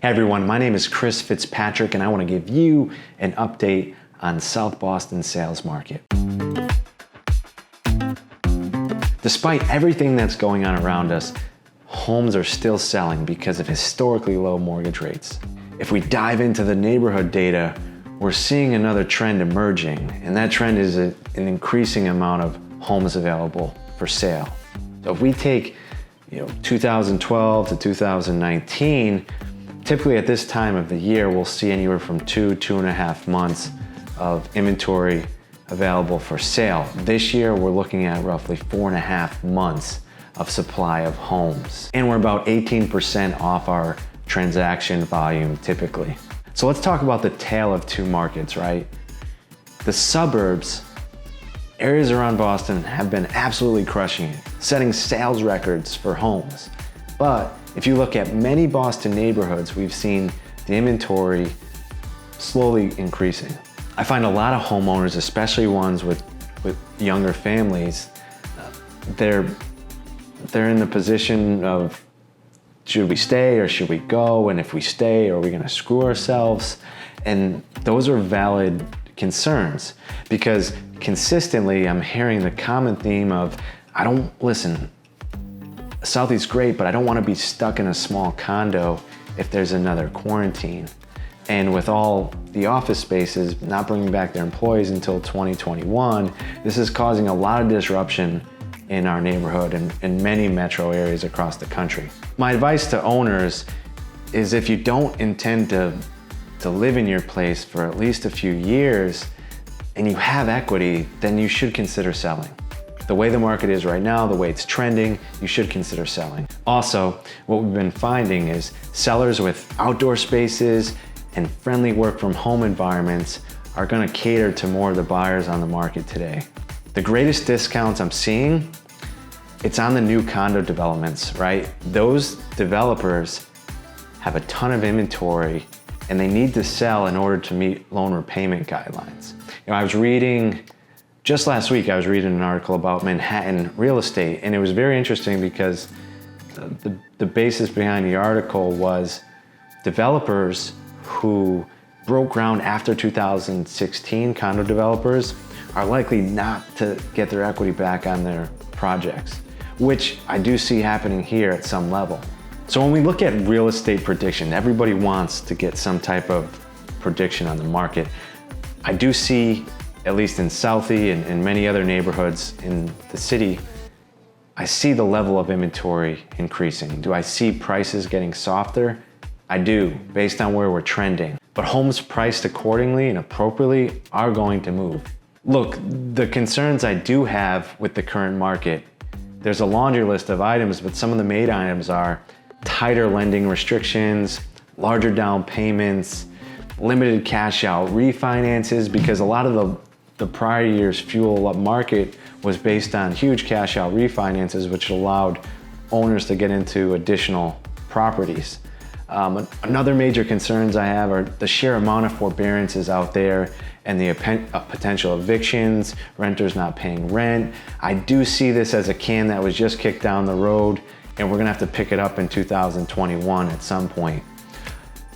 Hey everyone, my name is Chris Fitzpatrick and I want to give you an update on South Boston sales market. Despite everything that's going on around us, homes are still selling because of historically low mortgage rates. If we dive into the neighborhood data, we're seeing another trend emerging, and that trend is an increasing amount of homes available for sale. So if we take 2012 to 2019, typically at this time of the year, we'll see anywhere from 2.5 months of inventory available for sale. This year, we're looking at roughly 4.5 months of supply of homes. And we're about 18% off our transaction volume typically. So let's talk about the tale of two markets, right? The suburbs, areas around Boston have been absolutely crushing it, setting sales records for homes. But if you look at many Boston neighborhoods, we've seen the inventory slowly increasing. I find a lot of homeowners, especially ones with younger families, they're in the position of, should we stay or should we go? And if we stay, are we gonna screw ourselves? And those are valid concerns because consistently I'm hearing the common theme of, Southeast's great, but I don't want to be stuck in a small condo if there's another quarantine. And with all the office spaces not bringing back their employees until 2021, this is causing a lot of disruption in our neighborhood and in many metro areas across the country. My advice to owners is if you don't intend to live in your place for at least a few years and you have equity, then you should consider selling. The way the market is right now, the way it's trending, you should consider selling. Also, what we've been finding is sellers with outdoor spaces and friendly work from home environments are gonna cater to more of the buyers on the market today. The greatest discounts I'm seeing, it's on the new condo developments, right? Those developers have a ton of inventory and they need to sell in order to meet loan repayment guidelines. Just last week, I was reading an article about Manhattan real estate, and it was very interesting because the basis behind the article was developers who broke ground after 2016, condo developers, are likely not to get their equity back on their projects, which I do see happening here at some level. So when we look at real estate prediction, everybody wants to get some type of prediction on the market. I do see, at least in Southie and many other neighborhoods in the city, I see the level of inventory increasing. Do I see prices getting softer? I do, based on where we're trending. But homes priced accordingly and appropriately are going to move. Look, the concerns I do have with the current market, there's a laundry list of items, but some of the main items are tighter lending restrictions, larger down payments, limited cash out refinances, because a lot of the prior year's fuel up market was based on huge cash out refinances, which allowed owners to get into additional properties. Another major concerns I have are the sheer amount of forbearances out there and the potential evictions, renters not paying rent. I do see this as a can that was just kicked down the road, and we're gonna have to pick it up in 2021 at some point.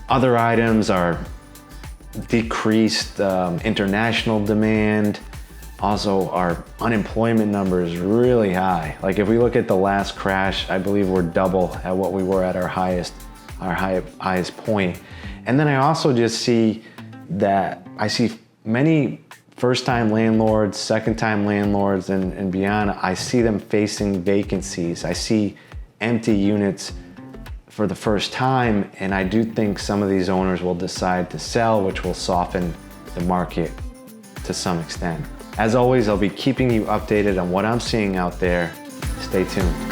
Other items are decreased international demand. Also, our unemployment number is really high. Like if we look at the last crash, I believe we're double at what we were at our highest point. And then I also just see that I see many first-time landlords, second-time landlords and beyond, I see them facing vacancies. I see empty units for the first time, and I do think some of these owners will decide to sell, which will soften the market to some extent. As always, I'll be keeping you updated on what I'm seeing out there. Stay tuned.